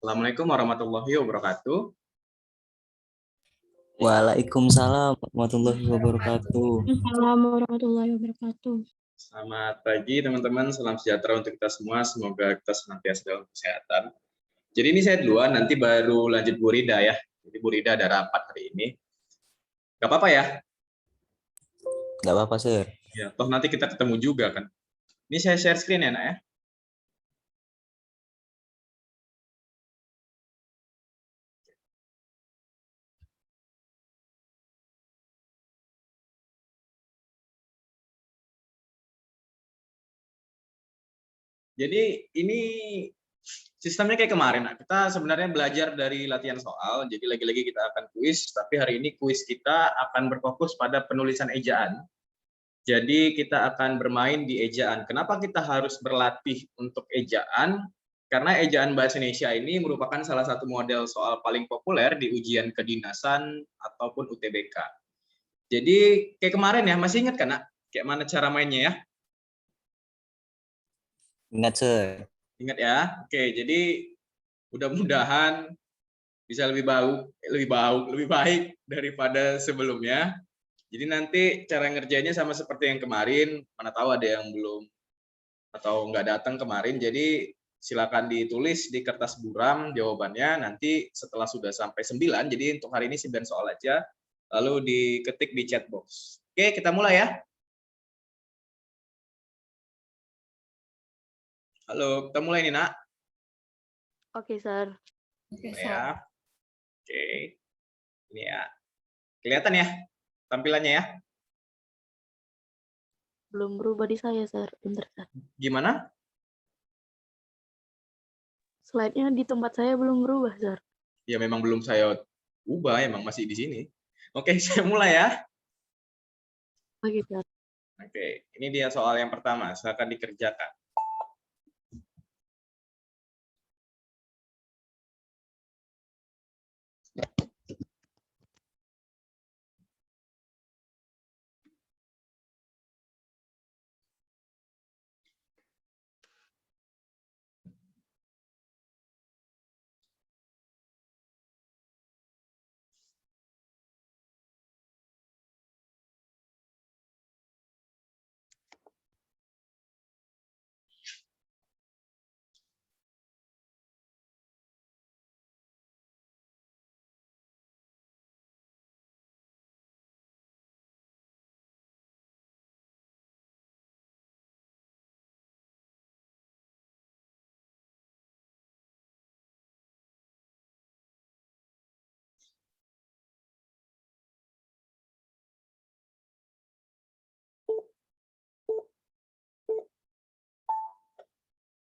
Assalamualaikum warahmatullahi wabarakatuh. Waalaikumsalam warahmatullahi wabarakatuh. Assalamualaikum warahmatullahi wabarakatuh. Selamat pagi teman-teman, salam sejahtera untuk kita semua. Semoga kita senantiasa dalam kesehatan. Jadi ini saya duluan, nanti baru lanjut Bu Rida ya. Jadi Bu Rida ada rapat hari ini. Gak apa-apa ya? Gak apa-apa, Sir. Ya, toh nanti kita ketemu juga kan. Ini saya share screen ya, Nak ya. Jadi ini sistemnya kayak kemarin. Nah, kita sebenarnya belajar dari latihan soal. Jadi lagi-lagi kita akan kuis, tapi hari ini kuis kita akan berfokus pada penulisan ejaan. Jadi kita akan bermain di ejaan. Kenapa kita harus berlatih untuk ejaan? Karena ejaan bahasa Indonesia ini merupakan salah satu model soal paling populer di ujian kedinasan ataupun UTBK. Jadi kayak kemarin ya, masih ingat kan, Nak? Kayak mana cara mainnya ya? Ingat, Sir. Ingat ya? Oke, jadi mudah-mudahan bisa lebih baik daripada sebelumnya. Jadi nanti cara ngerjainnya sama seperti yang kemarin, mana tahu ada yang belum atau nggak datang kemarin, jadi silakan ditulis di kertas buram jawabannya nanti setelah sudah sampai 9, jadi untuk hari ini 9 soal aja, lalu diketik di chat box. Oke, kita mulai ya. Halo, kita mulai nih, Nak. Oke, Sir. Ya. Oke, ini ya. Kelihatan ya tampilannya ya? Belum berubah di saya, Sir. Bentar, Sir. Gimana? Slide-nya di tempat saya belum berubah, Sir. Ya memang belum saya ubah, emang masih di sini. Oke, saya mulai ya. Oke, Sir. Oke, ini dia soal yang pertama, silakan dikerjakan.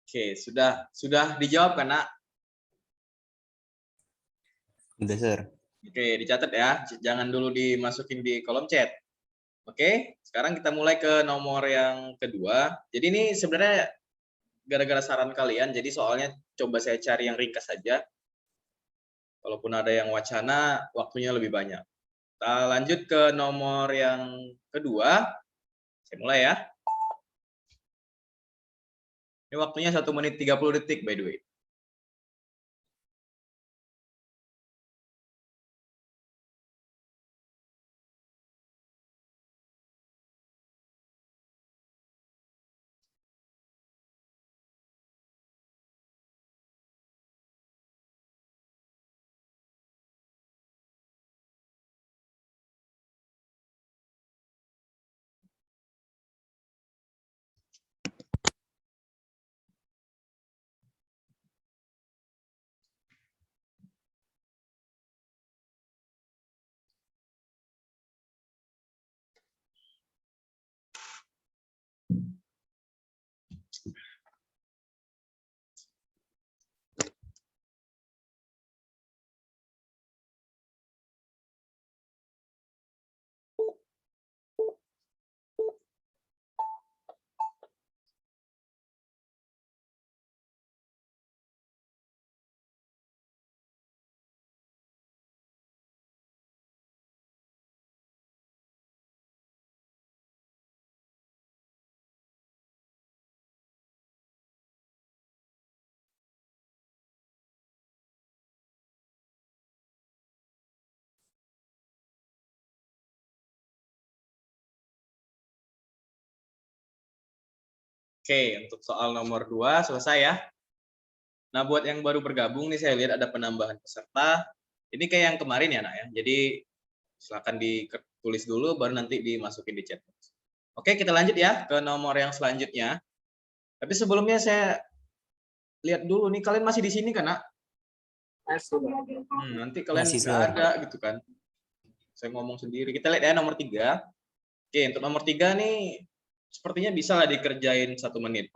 Oke, sudah dijawab kan, Nak? Udah, Sir. Oke, dicatat ya. Jangan dulu dimasukin di kolom chat. Oke, sekarang kita mulai ke nomor yang kedua. Jadi ini sebenarnya gara-gara saran kalian, jadi soalnya coba saya cari yang ringkas saja. Kalaupun ada yang wacana, waktunya lebih banyak. Kita lanjut ke nomor yang kedua. Saya mulai ya. Ini waktunya 1 menit 30 detik by the way. Oke, untuk soal nomor 2 selesai ya. Nah, buat yang baru bergabung nih saya lihat ada penambahan peserta. Ini kayak yang kemarin ya, Nak ya. Jadi silakan ditulis dulu baru nanti dimasukin di chat. Oke, kita lanjut ya ke nomor yang selanjutnya. Tapi sebelumnya saya lihat dulu nih kalian masih di sini kan, Nak? Nanti kalian Masih, nggak Sir. ada gitu kan. Saya ngomong sendiri. Kita lihat ya nomor 3. Oke, untuk nomor 3 nih sepertinya bisa lah dikerjain 1 menit.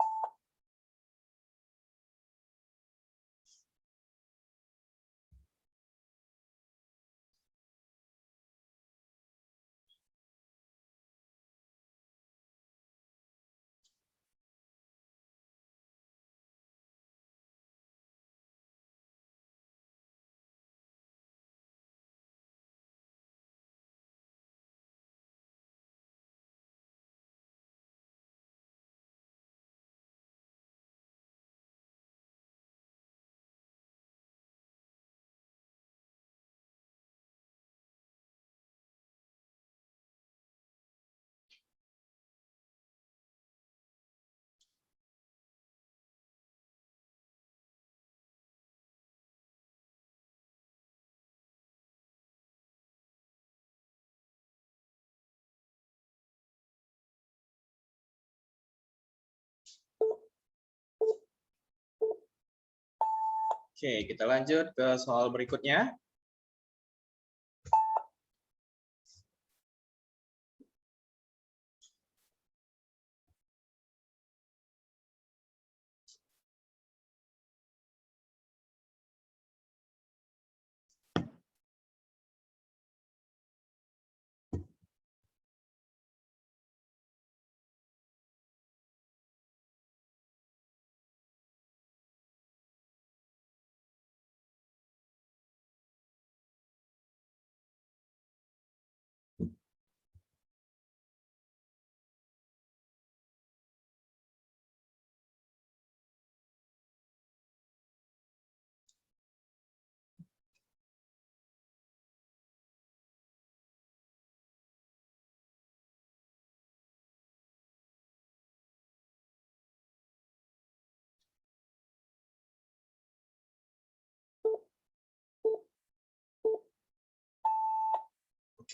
Oke, kita lanjut ke soal berikutnya.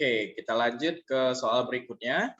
Oke, kita lanjut ke soal berikutnya.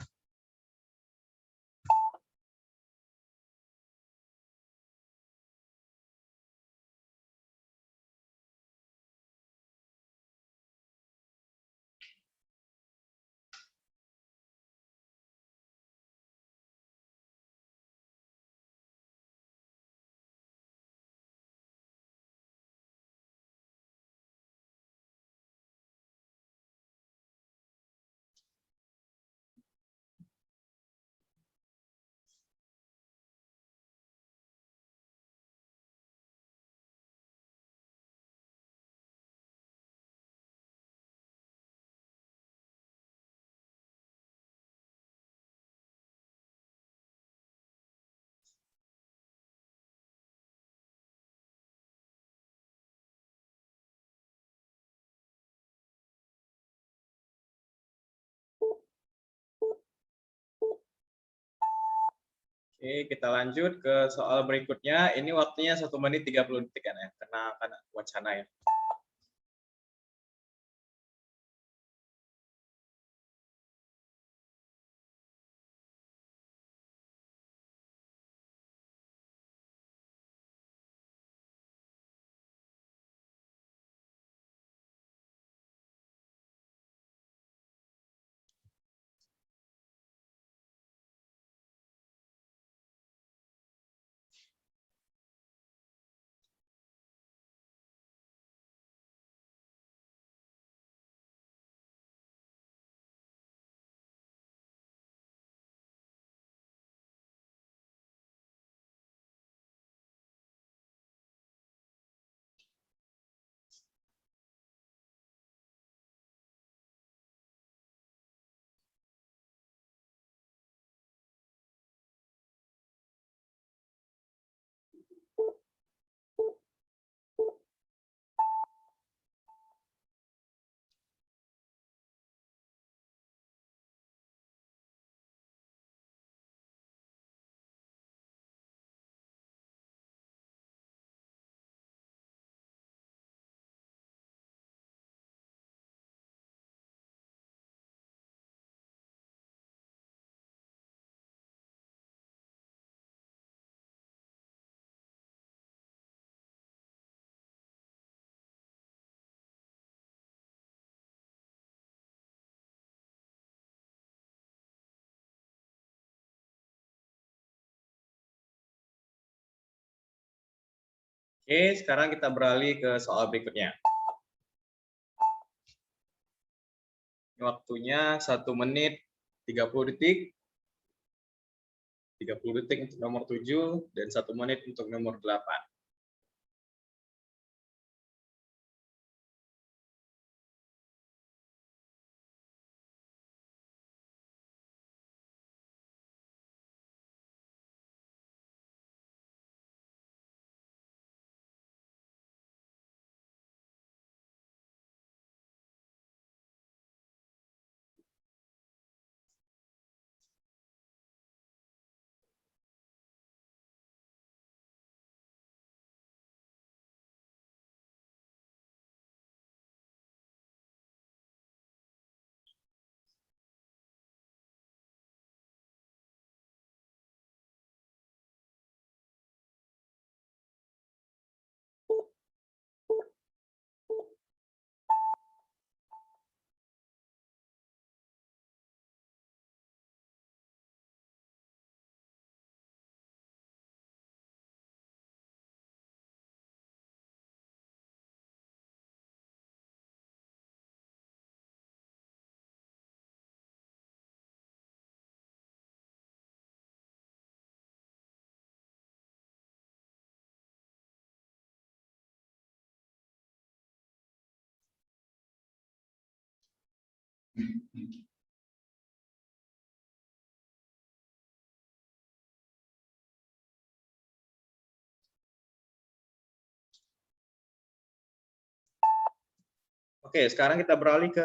Oke, kita lanjut ke soal berikutnya. Ini waktunya 1 menit 30 detik kan ya, karena wacana ya. Oke, sekarang kita beralih ke soal berikutnya. Waktunya 1 menit 30 detik. 30 detik untuk nomor 7 dan 1 menit untuk nomor 8. Oke, sekarang kita beralih ke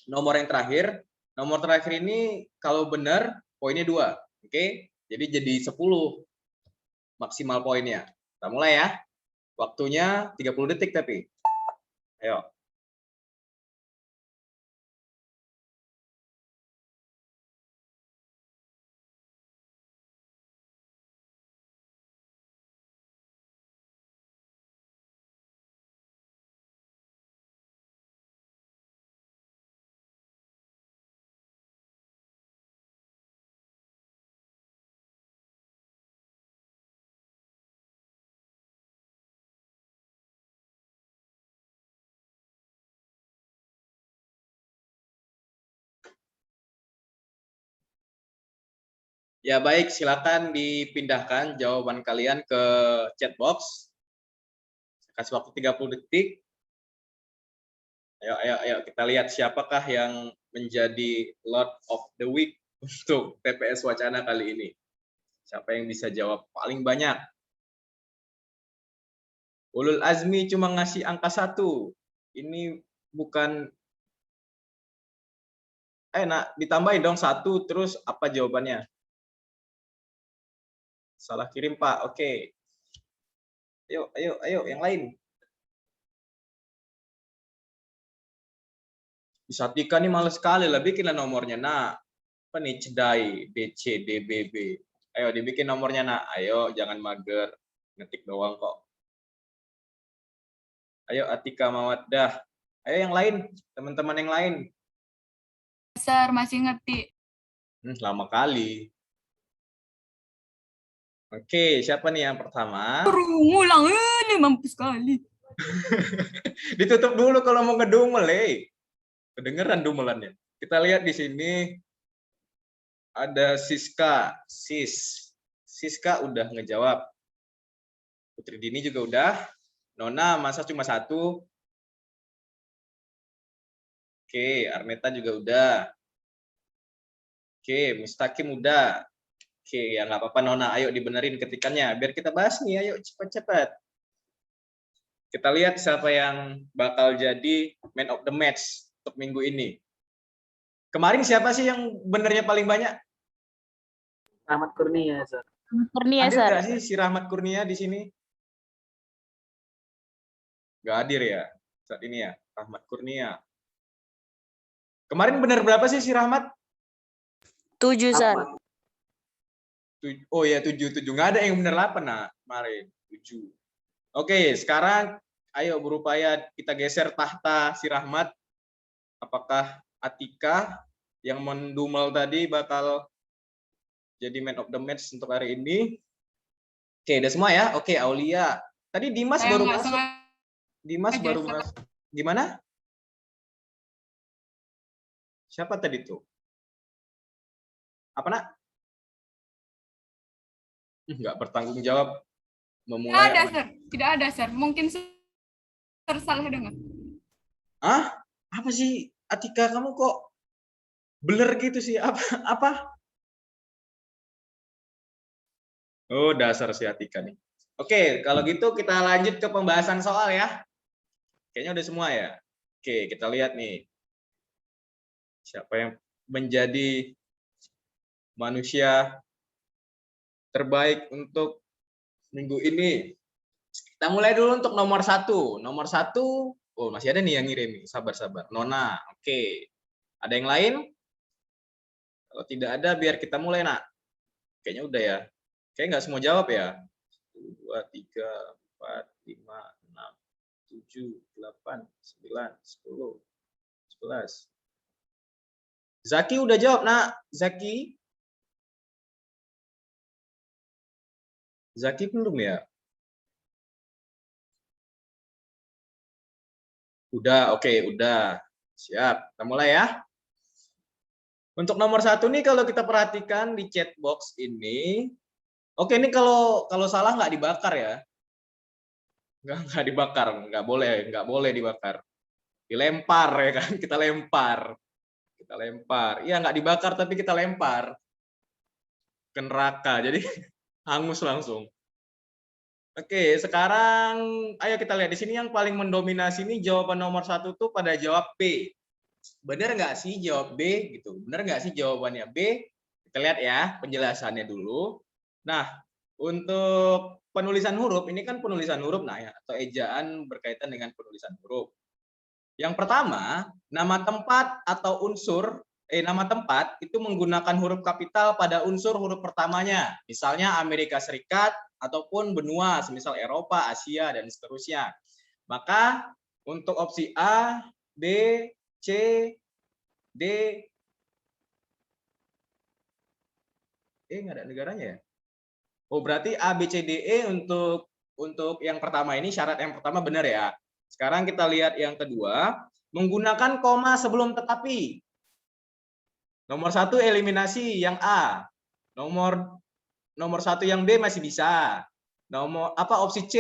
nomor yang terakhir. Nomor terakhir ini kalau benar poinnya 2. Oke, jadi 10 maksimal poinnya. Kita mulai ya. Waktunya 30 detik tapi. Ayo. Ya baik, silakan dipindahkan jawaban kalian ke chat box. Saya kasih waktu 30 detik. Ayo kita lihat siapakah yang menjadi Lord of the Week untuk TPS Wacana kali ini. Siapa yang bisa jawab paling banyak? Ulul Azmi cuma ngasih angka 1. Ini bukan nak ditambahin dong 1 terus apa jawabannya? Salah kirim, Pak. Oke. Ayo yang lain. Bisa Tika nih males sekali lah bikinlah nomornya. Nah, apa nih Cedai, DC, DBB. Ayo dibikin nomornya, nak. Ayo jangan mager. Ngetik doang kok. Ayo Atika Mawaddah. Ayo yang lain, teman-teman yang lain. Sir, masih ngerti. Lama kali. Oke, siapa nih yang pertama? Ngulang, ini mampus sekali. Ditutup dulu kalau mau ngedumel, kedengeran dumelannya. Kita lihat di sini ada Siska, Siska udah ngejawab. Putri Dini juga udah. Nona masa cuma 1. Oke, Arneta juga udah. Oke, Mustaqim udah. Oke, ya nggak apa-apa Nona. Ayo dibenerin ketikannya. Biar kita bahas nih. Ayo cepat-cepat. Kita lihat siapa yang bakal jadi man of the match untuk minggu ini. Kemarin siapa sih yang benernya paling banyak? Rahmat Kurnia, Sir. Kurnia, Hadir Sir. nggak sih si Rahmat Kurnia di sini? Nggak hadir ya saat ini ya, Rahmat Kurnia. Kemarin bener berapa sih si Rahmat? 7, Sir. Oh ya 7. Nggak ada yang bener 8 nah kemarin 7. Oke, sekarang ayo berupaya kita geser tahta si Rahmat. Apakah Atika yang mendumel tadi bakal jadi man of the match untuk hari ini? Oke, udah semua ya. Oke, Aulia, Tadi Dimas Saya baru nggak masuk. sengaja. Dimas aja, baru Sir. masuk. Gimana? Siapa tadi tuh? Apa nak? Nggak bertanggung jawab Tidak memulai. ada, Sir. Tidak ada, Sir. Mungkin Sir salah dengar. Ah, apa sih Atika, kamu kok blur gitu sih? Apa? Oh, dasar si Atika nih. Oke, kalau gitu kita lanjut ke pembahasan soal ya. Kayaknya udah semua ya. Oke, kita lihat nih. Siapa yang menjadi manusia terbaik untuk minggu ini? Kita mulai dulu untuk nomor 1. Nomor 1, oh masih ada nih yang ngirim. Sabar. Nona, oke. Ada yang lain? Kalau tidak ada, biar kita mulai, nak. Kayaknya udah ya. Kayaknya nggak semua jawab ya. 1, 2, 3, 4, 5, 6, 7, 8, 9, 10, 11. Zaki udah jawab, nak. Zaki belum ya? Udah, oke, udah. Siap, kita mulai ya. Untuk nomor 1 nih, kalau kita perhatikan di chat box ini, oke, ini kalau salah nggak dibakar ya. Nggak dibakar, nggak boleh dibakar. Dilempar ya kan, kita lempar. Iya, nggak dibakar tapi kita lempar ke neraka, jadi hangus langsung. Oke, sekarang ayo kita lihat di sini yang paling mendominasi ini jawaban nomor 1 tuh pada jawab B. Benar nggak sih jawab B gitu? Benar nggak sih jawabannya B? Kita lihat ya penjelasannya dulu. Nah, untuk penulisan huruf ini kan penulisan huruf ya, atau ejaan berkaitan dengan penulisan huruf. Yang pertama, nama tempat atau unsur nama tempat itu menggunakan huruf kapital pada unsur huruf pertamanya. Misalnya Amerika Serikat ataupun benua, semisal Eropa, Asia, dan seterusnya. Maka untuk opsi A, B, C, D, nggak ada negaranya ya? Oh, berarti A, B, C, D, E untuk yang pertama ini, syarat yang pertama benar ya. Sekarang kita lihat yang kedua, menggunakan koma sebelum tetapi. Nomor 1 eliminasi yang A. Nomor 1 yang B masih bisa. Opsi C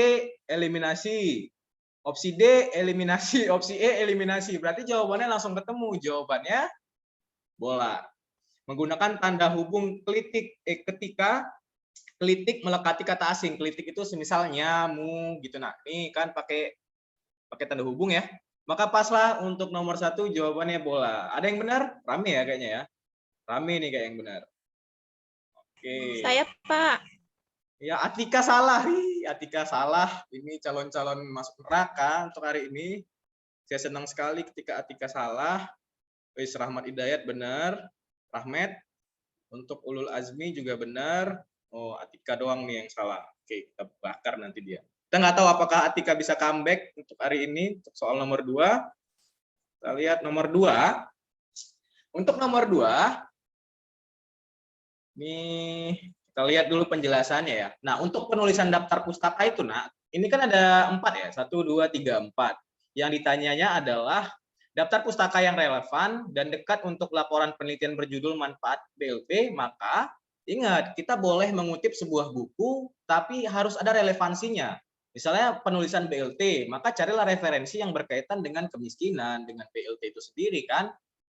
eliminasi. Opsi D eliminasi, opsi E eliminasi. Berarti jawabannya langsung ketemu. Jawabannya bola. Menggunakan tanda hubung kelitik ketika kelitik melekati kata asing. Kelitik itu semisal nyamu gitu. Nah, ini kan pakai tanda hubung ya. Maka paslah untuk nomor 1 jawabannya bola. Ada yang benar? Rame ya kayaknya ya. Rame nih kayak yang benar. Oke. Saya, Pak. Ya, Atika salah. Atika salah. Ini calon-calon masuk neraka untuk hari ini. Saya senang sekali ketika Atika salah. Rahmat Hidayat benar. Rahmat. Untuk Ulul Azmi juga benar. Oh, Atika doang nih yang salah. Oke, kita bakar nanti dia. Kita nggak tahu apakah Atika bisa comeback untuk hari ini. Untuk soal nomor 2. Kita lihat nomor 2. Untuk nomor 2, nih kita lihat dulu penjelasannya ya. Nah, untuk penulisan daftar pustaka itu, ini kan ada 4 ya. 1, 2, 3, 4. Yang ditanyanya adalah daftar pustaka yang relevan dan dekat untuk laporan penelitian berjudul manfaat BLT, maka ingat, kita boleh mengutip sebuah buku, tapi harus ada relevansinya. Misalnya penulisan BLT, maka carilah referensi yang berkaitan dengan kemiskinan, dengan BLT itu sendiri kan,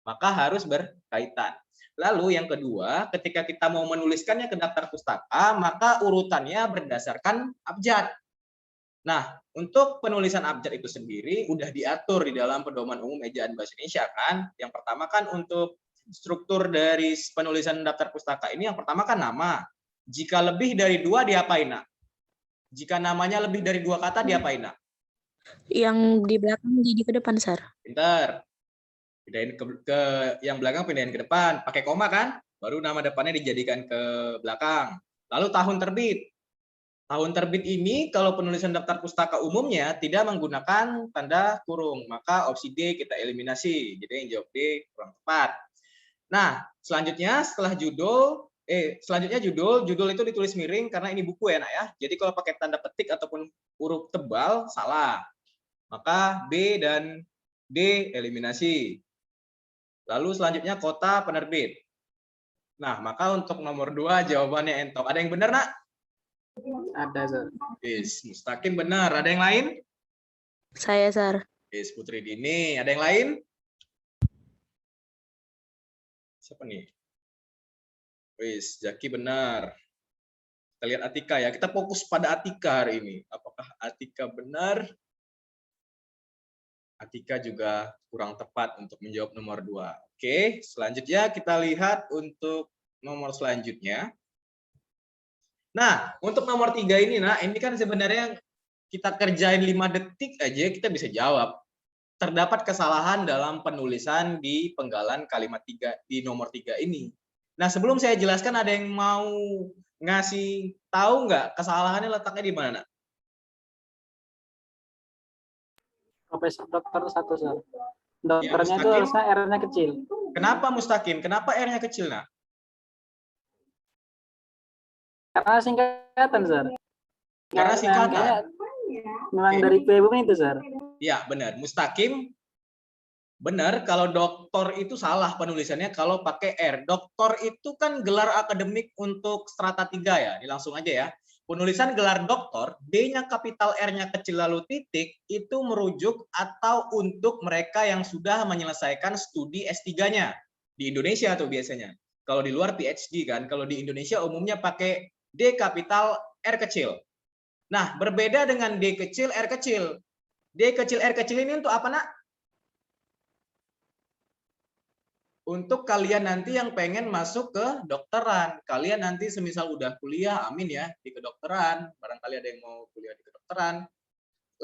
maka harus berkaitan. Lalu yang kedua, ketika kita mau menuliskannya ke daftar pustaka, maka urutannya berdasarkan abjad. Nah, untuk penulisan abjad itu sendiri udah diatur di dalam Pedoman Umum Ejaan Bahasa Indonesia kan. Yang pertama kan untuk struktur dari penulisan daftar pustaka ini, yang pertama kan nama. Jika lebih dari 2 diapain, nak? Jika namanya lebih dari 2 kata diapain, nak? Yang di belakang jadi ke depan, Sir. Pintar. Pindahin ke yang belakang, pindahin ke depan. Pakai koma kan? Baru nama depannya dijadikan ke belakang. Lalu tahun terbit. Tahun terbit ini kalau penulisan daftar pustaka umumnya tidak menggunakan tanda kurung. Maka opsi D kita eliminasi. Jadi yang jawab D kurang tepat. Nah, selanjutnya setelah judul, judul itu ditulis miring karena ini buku ya, nak ya. Jadi kalau pakai tanda petik ataupun huruf global, salah. Maka B dan D eliminasi. Lalu selanjutnya kota penerbit. Nah, maka untuk nomor 2 jawabannya entok. Ada yang benar, Nak? Ada, Sir. Yes, Mustaqim benar. Ada yang lain? Saya, Sar. Yes, Putri Dini. Ada yang lain? Siapa nih? Wis, Zaki benar. Kita lihat Atika ya. Kita fokus pada Atika hari ini. Apakah Atika benar? Atika juga kurang tepat untuk menjawab nomor 2. Oke, selanjutnya kita lihat untuk nomor selanjutnya. Nah, untuk nomor 3 ini, nah, ini kan sebenarnya kita kerjain 5 detik aja kita bisa jawab. Terdapat kesalahan dalam penulisan di penggalan kalimat 3 di nomor 3 ini. Nah, sebelum saya jelaskan, ada yang mau ngasih tahu nggak kesalahannya letaknya di mana? Profesor dokter 1, Sir. Dokternya itu Mustaqim. harusnya R-nya kecil. Kenapa Mustaqim? Kenapa R-nya kecil, Nak? Karena singkatan, Sir. Karena singkatan. Kayaknya memang Oke. dari pribumi itu, Sir. Ya, benar. Mustaqim benar, kalau doktor itu salah penulisannya kalau pakai R. Doktor itu kan gelar akademik untuk strata 3 ya. Ini langsung aja ya. Penulisan gelar doktor, D-nya kapital, R-nya kecil lalu titik, itu merujuk atau untuk mereka yang sudah menyelesaikan studi S3-nya. Di Indonesia tuh biasanya. Kalau di luar PhD kan. Kalau di Indonesia umumnya pakai D kapital, R kecil. Nah, berbeda dengan D kecil, R kecil. D kecil, R kecil ini untuk apa, Nak? Untuk kalian nanti yang pengen masuk ke dokteran. Kalian nanti semisal udah kuliah, amin ya, di kedokteran. Barangkali ada yang mau kuliah di kedokteran.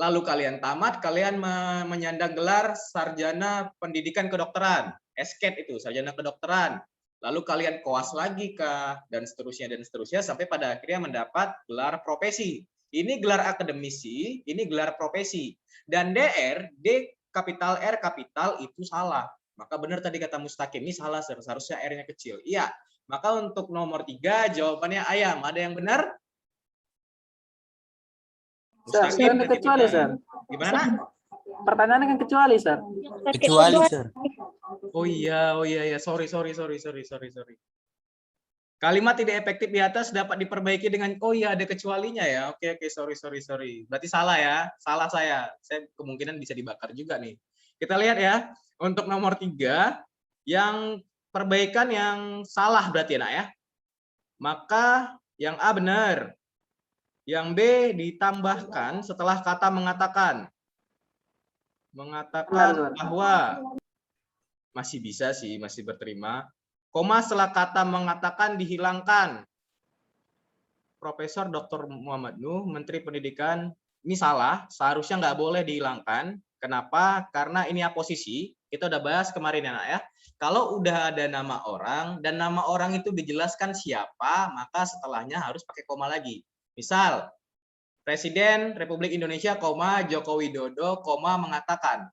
Lalu kalian tamat, kalian menyandang gelar sarjana pendidikan kedokteran. SKED itu, sarjana kedokteran. Lalu kalian koas lagi kah, dan seterusnya, sampai pada akhirnya mendapat gelar profesi. Ini gelar akademisi, ini gelar profesi. Dan DR, D kapital, R kapital, itu salah. Maka benar tadi kata Mustaqim, ini salah, seharusnya R-nya kecil. Iya, maka untuk nomor 3 jawabannya ayam. Ada yang benar? Sir, Mustaqim ada berarti kecuali, benar. Sir. Gimana? Pertanyaannya kan kecuali, Sir. Kecuali, Sir. Oh iya, sorry. Kalimat tidak efektif di atas dapat diperbaiki dengan, oh iya ada kecualinya ya. Oke, sorry. Berarti salah ya, salah saya. Saya kemungkinan bisa dibakar juga nih. Kita lihat ya, untuk nomor 3, yang perbaikan yang salah berarti Nak ya. Maka yang A benar. Yang B ditambahkan setelah kata mengatakan. Mengatakan bahwa, masih bisa sih, masih berterima. Koma setelah kata mengatakan dihilangkan. Profesor Dr. Muhammad Nuh, Menteri Pendidikan, ini salah, seharusnya nggak boleh dihilangkan. Kenapa? Karena ini aposisi, kita udah bahas kemarin ya, Nak ya. Kalau udah ada nama orang, dan nama orang itu dijelaskan siapa, maka setelahnya harus pakai koma lagi. Misal, Presiden Republik Indonesia, koma, Joko Widodo, koma, mengatakan.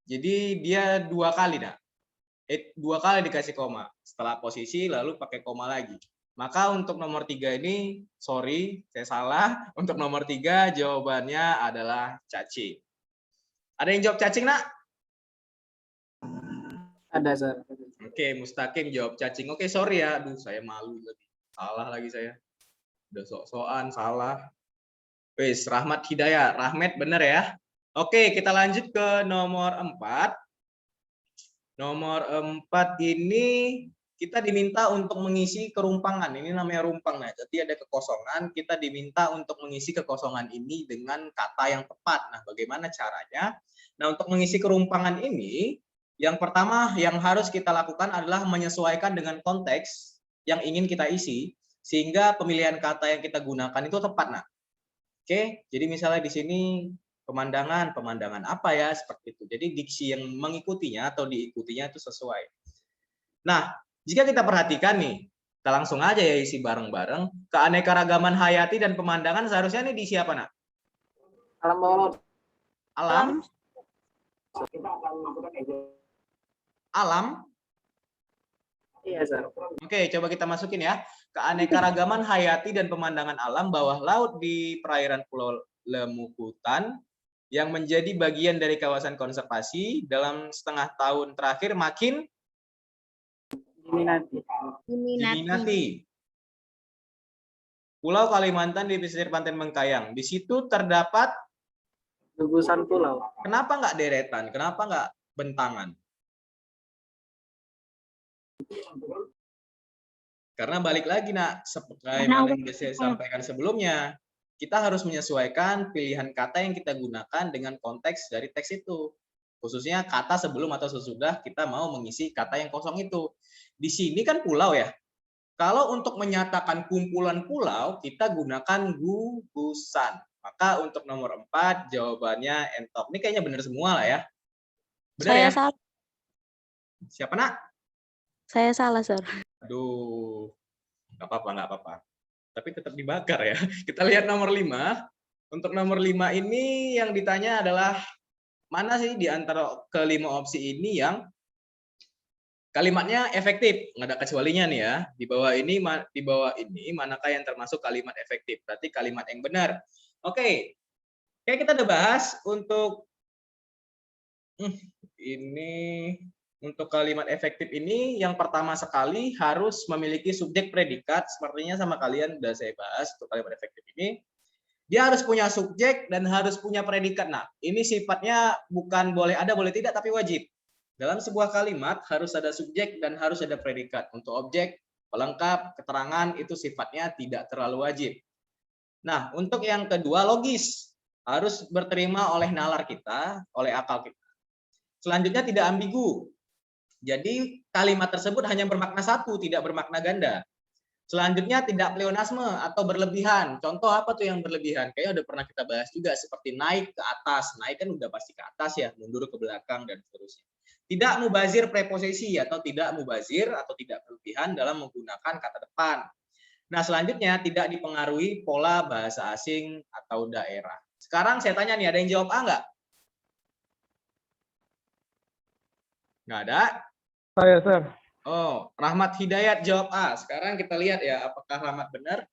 Jadi dia 2 kali, Nak. 2 kali dikasih koma. Setelah posisi, lalu pakai koma lagi. Maka untuk nomor 3 ini, sorry, saya salah. Untuk nomor 3, jawabannya adalah cacing. Ada yang jawab cacing, Nak? Ada, Sir. Oke, Mustaqim jawab cacing. Oke, sorry ya. Aduh, saya malu lagi. Salah lagi saya. Udah sok-sokan, salah. Wis, Rahmat Hidayat. Rahmat bener ya. Oke, kita lanjut ke nomor 4. Nomor 4 ini kita diminta untuk mengisi kerumpangan. Ini namanya rumpang. Nah, jadi ada kekosongan, kita diminta untuk mengisi kekosongan ini dengan kata yang tepat. Nah, bagaimana caranya? Nah, untuk mengisi kerumpangan ini, yang pertama yang harus kita lakukan adalah menyesuaikan dengan konteks yang ingin kita isi, sehingga pemilihan kata yang kita gunakan itu tepat. Nah, oke, jadi misalnya di sini pemandangan apa ya, seperti itu. Jadi diksi yang mengikutinya atau diikutinya itu sesuai. Nah, jika kita perhatikan nih, kita langsung aja ya isi bareng-bareng. Keanekaragaman hayati dan pemandangan seharusnya ini diisi apa, Nak? Alam bawah laut. Alam. Alam. Iya, Sir. Oke, coba kita masukin ya. Keanekaragaman hayati dan pemandangan alam bawah laut di perairan Pulau lemuk hutan yang menjadi bagian dari kawasan konservasi dalam setengah tahun terakhir makin diminati. Pulau Kalimantan di pesisir pantai Mengkayang. Di situ terdapat Gugusan pulau. kenapa nggak deretan? Kenapa nggak bentangan? Karena balik lagi nak, seperti yang saya sampaikan sebelumnya, kita harus menyesuaikan pilihan kata yang kita gunakan dengan konteks dari teks itu. Khususnya kata sebelum atau sesudah kita mau mengisi kata yang kosong itu. Di sini kan pulau ya. Kalau untuk menyatakan kumpulan pulau, kita gunakan gugusan. Maka untuk nomor 4 jawabannya entok. Ini kayaknya benar semua lah ya. Benar Saya ya? salah. Siapa nak? Saya salah, Sir. Aduh, nggak apa-apa. Tapi tetap dibakar ya. Kita lihat nomor 5. Untuk nomor 5 ini yang ditanya adalah mana sih di antara kelima opsi ini yang kalimatnya efektif? Nggak ada kecualinya nih ya. Di bawah ini manakah yang termasuk kalimat efektif? Berarti kalimat yang benar. Oke. Kayak kita udah bahas untuk ini. Untuk kalimat efektif ini, yang pertama sekali harus memiliki subjek predikat. Sepertinya sama kalian udah saya bahas untuk kalimat efektif ini. Dia harus punya subjek dan harus punya predikat. Nah, ini sifatnya bukan boleh ada, boleh tidak, tapi wajib. Dalam sebuah kalimat harus ada subjek dan harus ada predikat. Untuk objek, pelengkap, keterangan, itu sifatnya tidak terlalu wajib. Nah, untuk yang kedua, logis. Harus berterima oleh nalar kita, oleh akal kita. Selanjutnya tidak ambigu. Jadi kalimat tersebut hanya bermakna satu, tidak bermakna ganda. Selanjutnya tidak pleonasme atau berlebihan. Contoh apa tuh yang berlebihan? Kayaknya udah pernah kita bahas juga, seperti naik ke atas. Naik kan udah pasti ke atas ya, mundur ke belakang dan seterusnya. Tidak mubazir preposisi atau tidak mubazir atau tidak berlebihan dalam menggunakan kata depan. Nah, selanjutnya tidak dipengaruhi pola bahasa asing atau daerah. Sekarang saya tanya nih, ada yang jawab A nggak? Nggak ada? Saya, Sir. Oh, Rahmat Hidayat jawab A. Sekarang kita lihat ya, apakah Rahmat benar?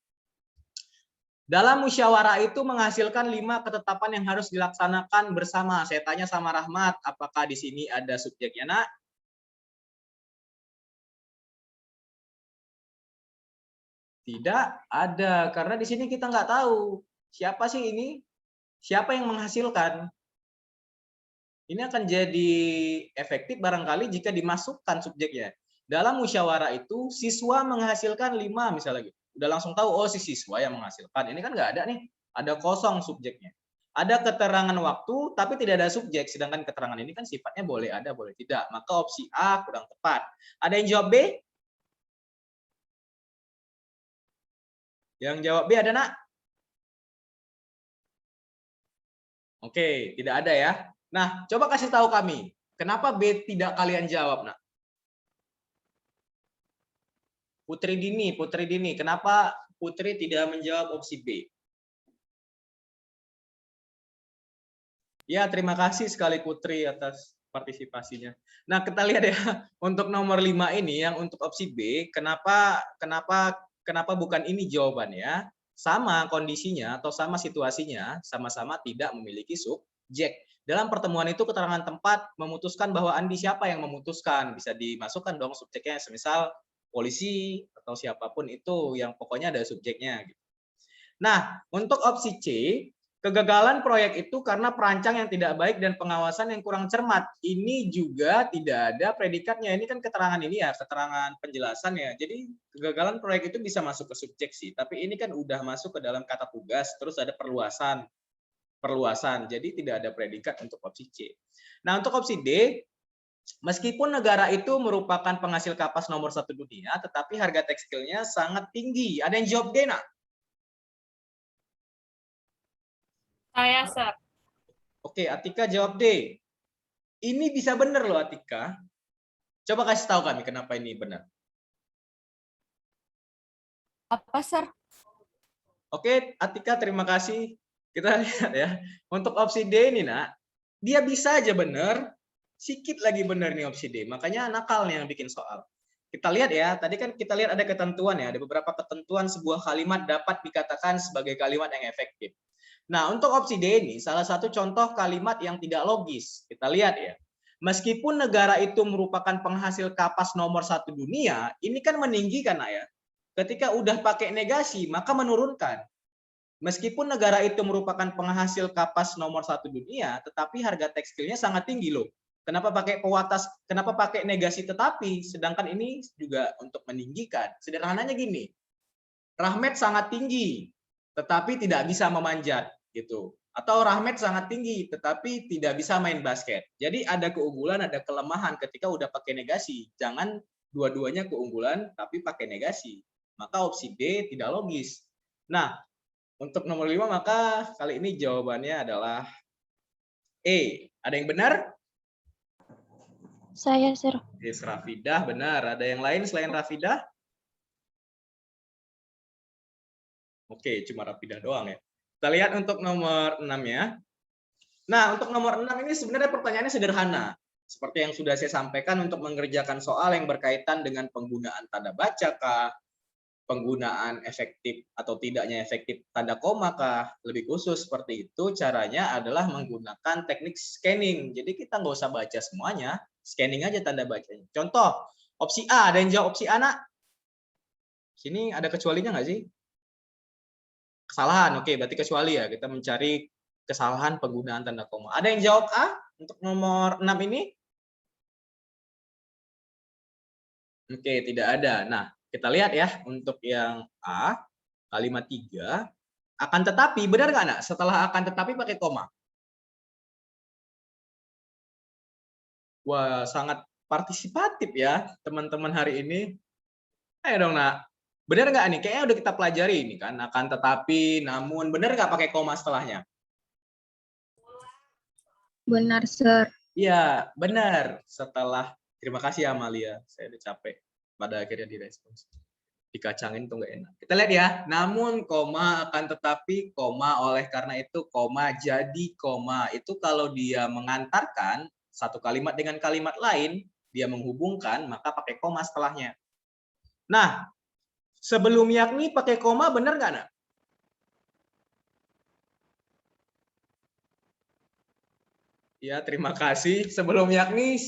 Dalam musyawarah itu menghasilkan 5 ketetapan yang harus dilaksanakan bersama. Saya tanya sama Rahmat, apakah di sini ada subjeknya, nak? Tidak ada, karena di sini kita nggak tahu siapa sih ini, siapa yang menghasilkan. Ini akan jadi efektif barangkali jika dimasukkan subjeknya. Dalam musyawarah itu siswa menghasilkan 5 misalnya gitu. Udah langsung tahu, oh si siswa yang menghasilkan. Ini kan nggak ada nih, ada kosong subjeknya. Ada keterangan waktu tapi tidak ada subjek, sedangkan keterangan ini kan sifatnya boleh ada, boleh tidak. Maka opsi A kurang tepat. Ada yang jawab B? Yang jawab B ada, nak? Oke, tidak ada ya. Nah, coba kasih tahu kami, kenapa B tidak kalian jawab, nak? Putri Dini, kenapa Putri tidak menjawab opsi B? Ya, terima kasih sekali Putri atas partisipasinya. Nah, kita lihat ya, untuk nomor 5 ini yang untuk opsi B, kenapa bukan ini jawabannya? Sama kondisinya atau sama situasinya, sama-sama tidak memiliki subjek. Dalam pertemuan itu keterangan tempat memutuskan bahwa Andi siapa yang memutuskan, bisa dimasukkan dong subjeknya, semisal polisi atau siapapun itu yang pokoknya ada subjeknya. Nah, untuk opsi C, kegagalan proyek itu karena perancang yang tidak baik dan pengawasan yang kurang cermat. Ini juga tidak ada predikatnya. Ini kan keterangan ini ya, keterangan penjelasan ya. Jadi kegagalan proyek itu bisa masuk ke subjek sih, tapi ini kan udah masuk ke dalam kata tugas, terus ada perluasan. Jadi tidak ada predikat untuk opsi C. Nah, untuk opsi D, meskipun negara itu merupakan penghasil kapas nomor 1 dunia, tetapi harga tekstilnya sangat tinggi. Ada yang jawab D, nak? Saya, Sir. Oke, Atika jawab D. Ini bisa benar loh, Atika. Coba kasih tahu kami kenapa ini benar. Apa, Sir? Oke, Atika, terima kasih. Kita lihat ya. Untuk opsi D ini, nak, dia bisa aja benar, sedikit lagi benar nih opsi D. Makanya nakal nih yang bikin soal. Kita lihat ya, tadi kan kita lihat ada ketentuan ya, ada beberapa ketentuan sebuah kalimat dapat dikatakan sebagai kalimat yang efektif. Nah, untuk opsi D ini salah satu contoh kalimat yang tidak logis. Kita lihat ya. Meskipun negara itu merupakan penghasil kapas nomor 1 dunia, ini kan meninggikan ya. Ketika udah pakai negasi, maka menurunkan. Meskipun negara itu merupakan penghasil kapas nomor 1 dunia, tetapi harga tekstilnya sangat tinggi loh. Kenapa pakai pewatas? Kenapa pakai negasi tetapi? Sedangkan ini juga untuk meninggikan. Sederhananya gini, Rahmat sangat tinggi, tetapi tidak bisa memanjat, gitu. Atau Rahmat sangat tinggi, tetapi tidak bisa main basket. Jadi ada keunggulan, ada kelemahan ketika udah pakai negasi. Jangan dua-duanya keunggulan, tapi pakai negasi. Maka opsi D tidak logis. Nah, untuk nomor 5 maka kali ini jawabannya adalah E. Ada yang benar? Saya, Sir. Yes, Rafidah benar. Ada yang lain selain Rafidah? Oke, cuma Rafidah doang ya. Kita lihat untuk nomor 6 ya. Nah, untuk nomor 6 ini sebenarnya pertanyaannya sederhana. Seperti yang sudah saya sampaikan untuk mengerjakan soal yang berkaitan dengan penggunaan tanda baca kah, penggunaan efektif atau tidaknya efektif tanda koma kah, lebih khusus seperti itu caranya adalah menggunakan teknik scanning. Jadi kita nggak usah baca semuanya, scanning aja tanda bacanya. Contoh, opsi A, ada yang jawab opsi A, nak? Sini ada kecualinya nggak sih? Kesalahan, oke, berarti kecuali ya. Kita mencari kesalahan penggunaan tanda koma. Ada yang jawab A untuk nomor 6 ini? Oke, tidak ada. Nah, kita lihat ya untuk yang A, kalimat 3, akan tetapi, benar nggak, nak? Setelah akan tetapi pakai koma. Wah, sangat partisipatif ya teman-teman hari ini. Ayo dong, nak. Benar nggak nih? Kayaknya udah kita pelajari ini kan. Akan tetapi, namun, benar nggak pakai koma setelahnya? Benar, Sir. Iya, benar. Setelah, terima kasih Amalia. Saya udah capek. Pada akhirnya direspons. Dikacangin tuh nggak enak. Kita lihat ya. Namun, koma, akan tetapi, koma, oleh karena itu, koma, jadi, koma. Itu kalau dia mengantarkan satu kalimat dengan kalimat lain, dia menghubungkan, maka pakai koma setelahnya. Nah, sebelum yakni pakai koma, benar nggak, nak? Ya, terima kasih. Sebelum yakni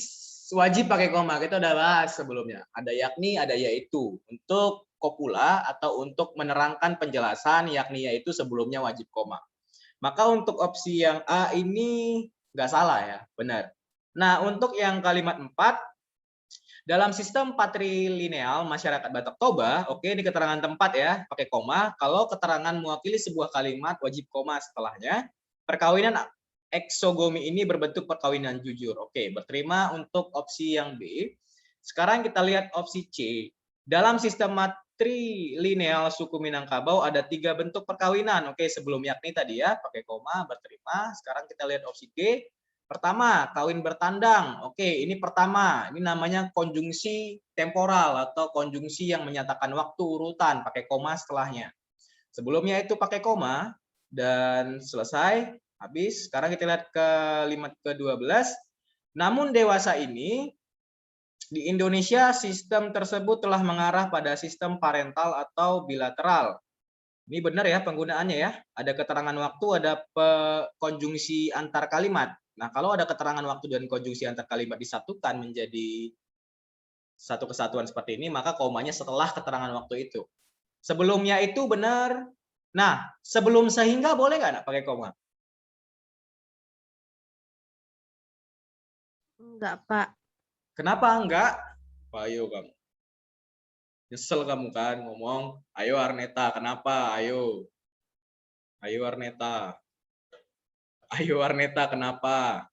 wajib pakai koma. Kita udah bahas sebelumnya. Ada yakni, ada yaitu. Untuk kopula atau untuk menerangkan penjelasan yakni yaitu sebelumnya wajib koma. Maka untuk opsi yang A ini nggak salah ya, benar. Nah, untuk yang kalimat 4, dalam sistem patrilineal masyarakat Batak Toba, oke, di keterangan tempat ya, pakai koma. Kalau keterangan mewakili sebuah kalimat wajib koma setelahnya. Perkawinan eksogomi ini berbentuk perkawinan jujur. Oke, berterima untuk opsi yang B. Sekarang kita lihat opsi C. Dalam sistem matrilineal suku Minangkabau ada 3 bentuk perkawinan. Oke, sebelum yakni tadi ya, pakai koma, berterima. Sekarang kita lihat opsi D. Pertama, kawin bertandang. Oke, ini pertama. Ini namanya konjungsi temporal atau konjungsi yang menyatakan waktu urutan, pakai koma setelahnya. Sebelumnya itu pakai koma dan selesai. Habis, sekarang kita lihat kalimat ke-12. Namun dewasa ini, di Indonesia sistem tersebut telah mengarah pada sistem parental atau bilateral. Ini benar ya penggunaannya ya. Ada keterangan waktu, ada konjungsi antar kalimat. Nah, kalau ada keterangan waktu dan konjungsi antar kalimat disatukan menjadi satu kesatuan seperti ini, maka komanya setelah keterangan waktu itu. Sebelumnya itu benar. Nah, sebelum sehingga boleh nggak nak pakai koma? Enggak, Pak. Kenapa enggak? Ayo kamu. Nyesel kamu kan ngomong, ayo Arneta, kenapa? Ayo. Ayo Arneta. Ayo Arneta, kenapa?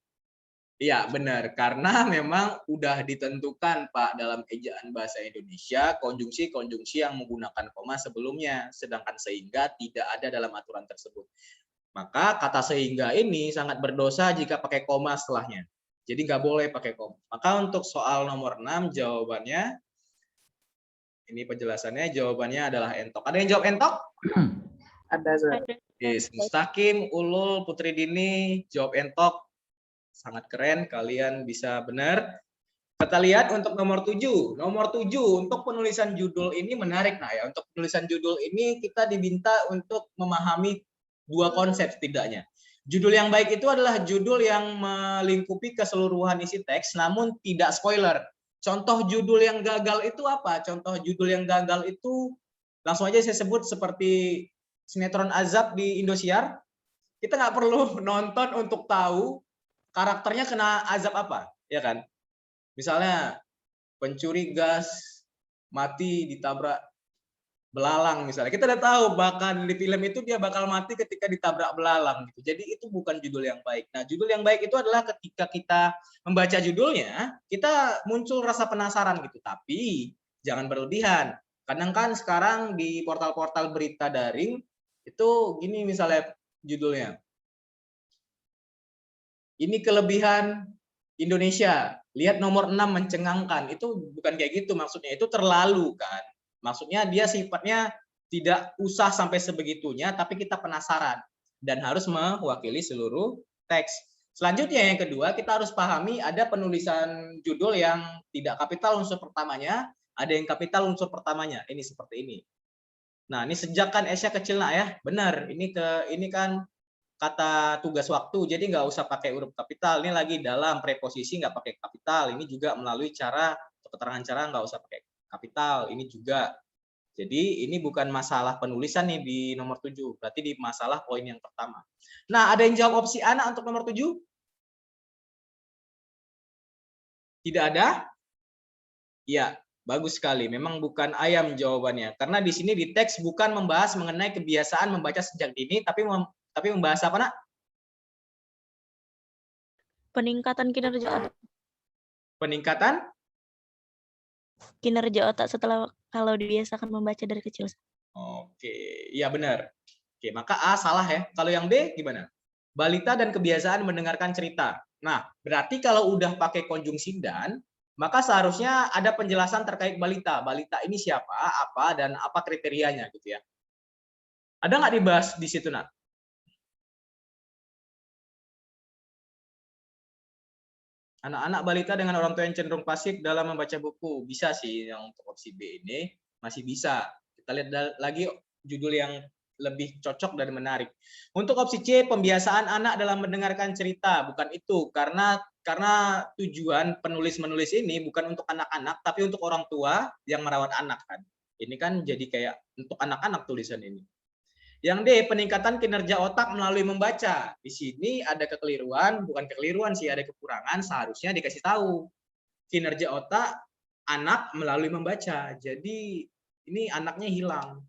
Iya, benar. Karena memang udah ditentukan, Pak, dalam ejaan bahasa Indonesia, konjungsi-konjungsi yang menggunakan koma sebelumnya. Sedangkan sehingga tidak ada dalam aturan tersebut. Maka kata sehingga ini sangat berdosa jika pakai koma setelahnya. Jadi nggak boleh pakai koma. Maka untuk soal nomor 6, jawabannya, ini penjelasannya, jawabannya adalah entok. Ada yang jawab entok? Ada, Sir. Yes, Mustaqim, Ulul, Putri Dini, jawab entok. Sangat keren, kalian bisa benar. Kita lihat untuk nomor 7. Nomor 7, untuk penulisan judul ini menarik. Nah ya, untuk penulisan judul ini kita diminta untuk memahami Dua konsep setidaknya. Judul yang baik itu adalah judul yang melingkupi keseluruhan isi teks namun tidak spoiler. Contoh judul yang gagal itu apa? Contoh judul yang gagal itu langsung aja saya sebut seperti sinetron Azab di Indosiar. Kita nggak perlu nonton untuk tahu karakternya kena azab apa, ya kan? Misalnya pencuri gas mati ditabrak belalang misalnya. Kita udah tahu bahkan di film itu dia bakal mati ketika ditabrak belalang gitu. Jadi itu bukan judul yang baik. Nah, judul yang baik itu adalah ketika kita membaca judulnya, kita muncul rasa penasaran gitu. Tapi jangan berlebihan. Kadang kan sekarang di portal-portal berita daring itu gini misalnya judulnya. Ini kelebihan Indonesia. Lihat nomor 6 mencengangkan. Itu bukan kayak gitu maksudnya. Itu terlalu kan. Maksudnya dia sifatnya tidak usah sampai sebegitunya, tapi kita penasaran dan harus mewakili seluruh teks. Selanjutnya yang kedua, kita harus pahami ada penulisan judul yang tidak kapital unsur pertamanya, ada yang kapital unsur pertamanya. Ini seperti ini. Nah, ini sejak kan Esya kecil nak ya, benar. Ini kan kata tugas waktu, jadi nggak usah pakai huruf kapital. Ini lagi dalam preposisi nggak pakai kapital. Ini juga melalui cara keterangan cara nggak usah pakai kapital. Ini juga. Jadi ini bukan masalah penulisan nih di nomor 7. Berarti di masalah poin yang pertama. Nah, ada yang jawab opsi A untuk nomor 7? Tidak ada? Iya, bagus sekali. Memang bukan ayam jawabannya. Karena di sini di teks bukan membahas mengenai kebiasaan membaca sejak dini, tapi membahas apa, Nak? Peningkatan kinerja otak. Peningkatan? Kinerja otak setelah kalau dibiasakan membaca dari kecil. Oke, iya benar. Oke, maka A salah ya. Kalau yang B gimana? Balita dan kebiasaan mendengarkan cerita. Nah, berarti kalau udah pakai konjungsi dan, maka seharusnya ada penjelasan terkait balita. Balita ini siapa, apa, dan apa kriterianya gitu ya. Ada nggak dibahas di situ, Nak? Anak-anak balita dengan orang tua yang cenderung pasif dalam membaca buku. Bisa sih yang untuk opsi B ini masih bisa. Kita lihat lagi judul yang lebih cocok dan menarik. Untuk opsi C, pembiasaan anak dalam mendengarkan cerita. Bukan itu, karena tujuan penulis-menulis ini bukan untuk anak-anak, tapi untuk orang tua yang merawat anak kan. Ini kan jadi kayak untuk anak-anak tulisan ini. Yang D, peningkatan kinerja otak melalui membaca. Di sini ada kekeliruan, bukan kekeliruan sih, ada kekurangan, seharusnya dikasih tahu. Kinerja otak anak melalui membaca. Jadi ini anaknya hilang.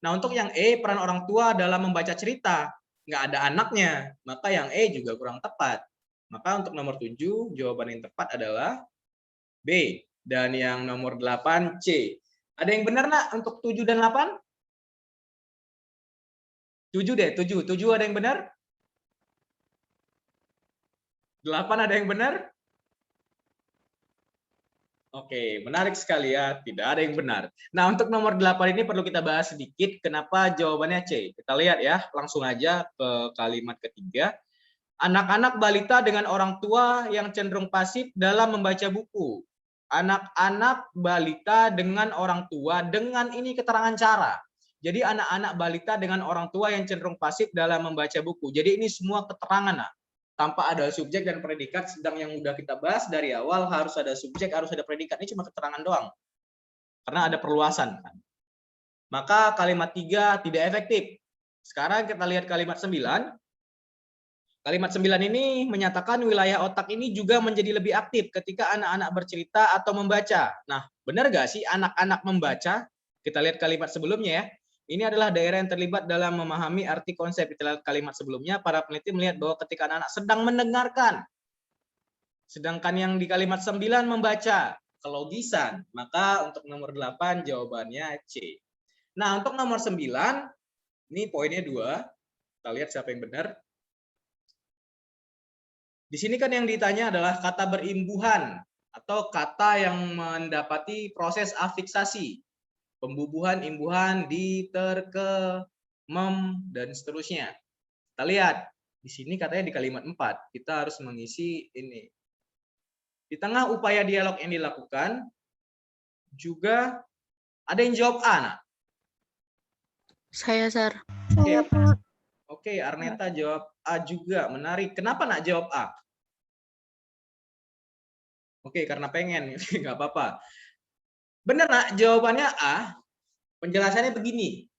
Nah, untuk yang E, peran orang tua dalam membaca cerita, nggak ada anaknya, maka yang E juga kurang tepat. Maka untuk nomor 7, jawaban yang tepat adalah B. Dan yang nomor 8, C. Ada yang benar, Nak, untuk 7 dan 8? 7 deh, 7 ada yang benar? 8 ada yang benar? Oke, menarik sekali ya. Tidak ada yang benar. Nah, untuk nomor 8 ini perlu kita bahas sedikit. Kenapa jawabannya C? Kita lihat ya, langsung aja ke kalimat ketiga. Anak-anak balita dengan orang tua yang cenderung pasif dalam membaca buku. Anak-anak balita dengan orang tua dengan ini keterangan cara. Jadi anak-anak balita dengan orang tua yang cenderung pasif dalam membaca buku. Jadi ini semua keterangan, nah. Tanpa ada subjek dan predikat, sedang yang udah kita bahas dari awal harus ada subjek, harus ada predikat. Ini cuma keterangan doang. Karena ada perluasan kan. Maka kalimat 3 tidak efektif. Sekarang kita lihat kalimat 9. Kalimat 9 ini menyatakan wilayah otak ini juga menjadi lebih aktif ketika anak-anak bercerita atau membaca. Nah, benar nggak sih anak-anak membaca? Kita lihat kalimat sebelumnya ya. Ini adalah daerah yang terlibat dalam memahami arti konsep. Kita lihat kalimat sebelumnya, para peneliti melihat bahwa ketika anak-anak sedang mendengarkan, sedangkan yang di kalimat 9 membaca, kelogisan. Maka untuk nomor 8 jawabannya C. Nah, untuk nomor 9, ini poinnya 2. Kita lihat siapa yang benar. Di sini kan yang ditanya adalah kata berimbuhan atau kata yang mendapati proses afiksasi. Pembubuhan, imbuhan, diter, ke, mem, dan seterusnya. Kita lihat, di sini katanya di kalimat 4, kita harus mengisi ini. Di tengah upaya dialog yang dilakukan, juga ada yang jawab A, nah. Saya, Sir. Oke. Oke, Arneta jawab A juga. Menarik. Kenapa nak jawab A? Oke, karena pengen. Nggak apa-apa. Benar nak, jawabannya A. Penjelasannya begini.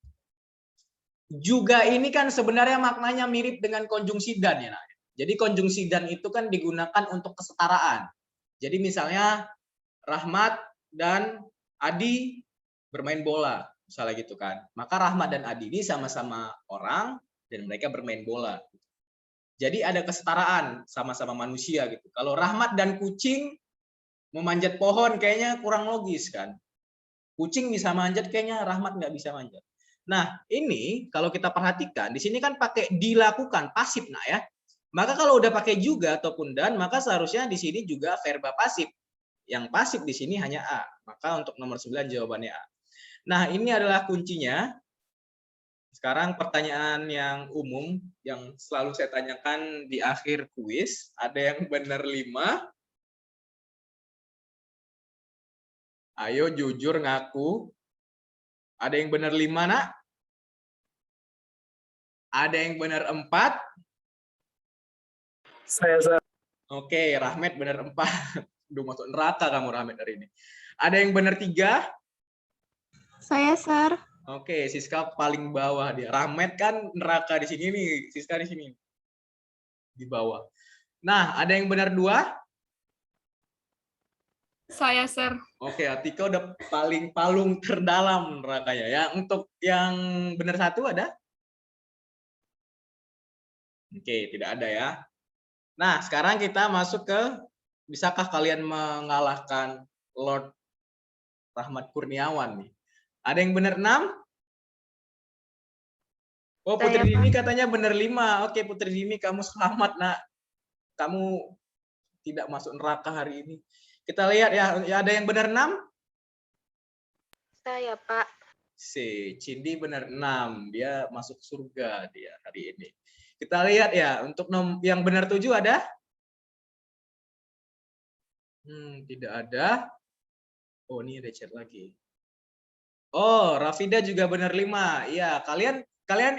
Juga ini kan sebenarnya maknanya mirip dengan konjungsi dan ya nak. Jadi konjungsi dan itu kan digunakan untuk kesetaraan. Jadi misalnya Rahmat dan Adi bermain bola, misalnya gitu kan. Maka Rahmat dan Adi ini sama-sama orang dan mereka bermain bola. Jadi ada kesetaraan, sama-sama manusia gitu. Kalau Rahmat dan kucing memanjat pohon kayaknya kurang logis kan. Kucing bisa manjat, kayaknya Rahmat nggak bisa manjat. Nah, ini kalau kita perhatikan, di sini kan pakai dilakukan, pasif nah ya. Maka kalau udah pakai juga ataupun dan, maka seharusnya di sini juga verba pasif. Yang pasif di sini hanya A. Maka untuk nomor 9 jawabannya A. Nah, ini adalah kuncinya. Sekarang pertanyaan yang umum yang selalu saya tanyakan di akhir kuis. Ada yang benar 5. Ayo jujur ngaku. Ada yang benar 5 nak? Ada yang benar 4? Saya, Sir. Oke, Rahmat benar 4. Duh, masuk neraka kamu Rahmat hari ini. Ada yang benar 3? Saya, Sir. Oke, Siska paling bawah dia. Rahmat kan neraka di sini nih, Siska di sini. Di bawah. Nah, ada yang benar 2? Saya, Sir. Oke, Atika udah paling palung terdalam nerakanya ya. Untuk yang benar 1 ada? Oke, tidak ada ya. Nah, sekarang kita masuk ke bisakah kalian mengalahkan Lord Rahmat Kurniawan nih? Ada yang benar 6? Oh, Putri Saya, Dini katanya benar 5. Oke, Putri Dini kamu selamat, Nak. Kamu tidak masuk neraka hari ini. Kita lihat ya, ada yang benar 6? Saya, Pak. Cindy benar 6. Dia masuk surga dia hari ini. Kita lihat ya, untuk yang benar 7 ada? Tidak ada. Oh, ini ada chat lagi. Oh, Rafida juga benar 5. Iya, kalian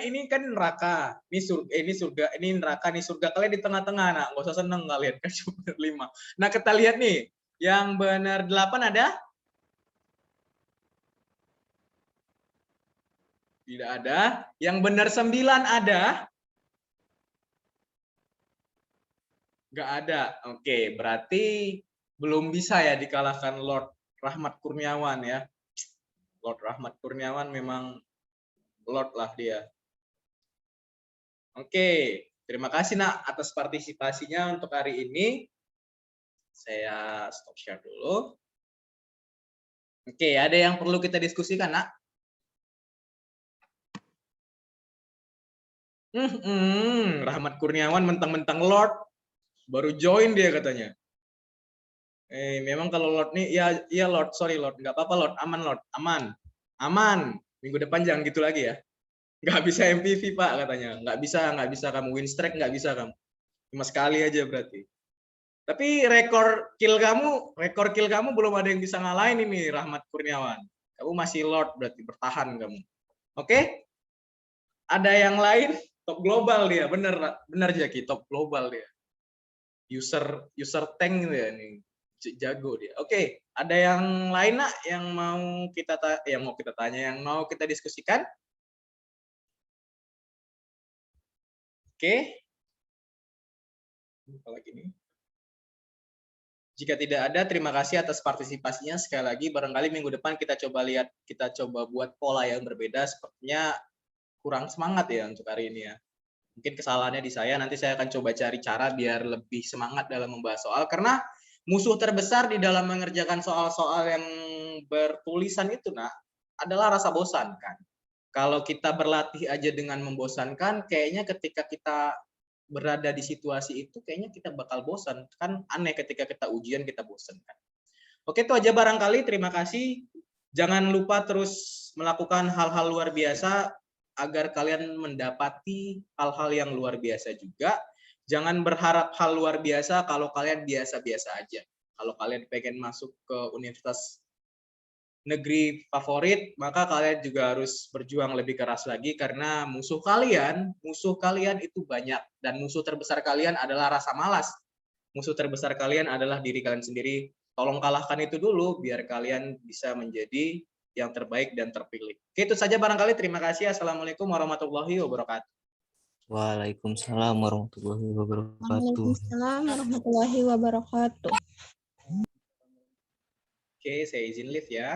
ini kan neraka. Ini surga, ini neraka, nih surga. Kalian di tengah-tengah, nah, nggak usah seneng kalian kan cuma benar 5. Nah, kita lihat nih, yang benar 8 ada? Tidak ada. Yang benar 9 ada? Nggak ada. Oke, berarti belum bisa ya dikalahkan Lord Rahmat Kurniawan ya. Lord Rahmat Kurniawan memang Lord lah dia. Oke, terima kasih Nak atas partisipasinya untuk hari ini. Saya stop share dulu. Oke, ada yang perlu kita diskusikan Nak? Rahmat Kurniawan mentang-mentang Lord, baru join dia katanya. Memang kalau Lord nih, ya Lord, sorry Lord, nggak apa-apa Lord, aman Lord, aman. Minggu depan jangan gitu lagi ya. Nggak bisa MPV Pak katanya, nggak bisa kamu win streak, nggak bisa kamu, cuma sekali aja berarti. Tapi rekor kill kamu belum ada yang bisa ngalahin ini Rahmat Kurniawan. Kamu masih Lord berarti, bertahan kamu. Oke? Ada yang lain? Top global dia, bener Jaki, top global dia. User tank dia nih, jago dia. Oke, ada yang lain Nak yang mau kita tanya, yang mau kita diskusikan? Oke. Apa lagi nih? Jika tidak ada, terima kasih atas partisipasinya. Sekali lagi, barangkali minggu depan kita coba buat pola yang berbeda. Sepertinya kurang semangat ya untuk hari ini ya. Mungkin kesalahannya di saya, nanti saya akan coba cari cara biar lebih semangat dalam membahas soal. Karena musuh terbesar di dalam mengerjakan soal-soal yang bertulisan itu, Nak, adalah rasa bosan kan. Kalau kita berlatih aja dengan membosankan, kayaknya ketika kita berada di situasi itu kayaknya kita bakal bosan. Kan aneh ketika kita ujian kita bosan kan. Oke, itu aja barangkali. Terima kasih. Jangan lupa terus melakukan hal-hal luar biasa agar kalian mendapati hal-hal yang luar biasa juga. Jangan berharap hal luar biasa kalau kalian biasa-biasa aja. Kalau kalian pengen masuk ke universitas negeri favorit, maka kalian juga harus berjuang lebih keras lagi karena musuh kalian itu banyak dan musuh terbesar kalian adalah rasa malas. Musuh terbesar kalian adalah diri kalian sendiri. Tolong kalahkan itu dulu biar kalian bisa menjadi yang terbaik dan terpilih. Oke, itu saja barangkali. Terima kasih. Assalamualaikum warahmatullahi wabarakatuh. Waalaikumsalam warahmatullahi wabarakatuh. Waalaikumsalam warahmatullahi wabarakatuh. Oke, saya izin live ya.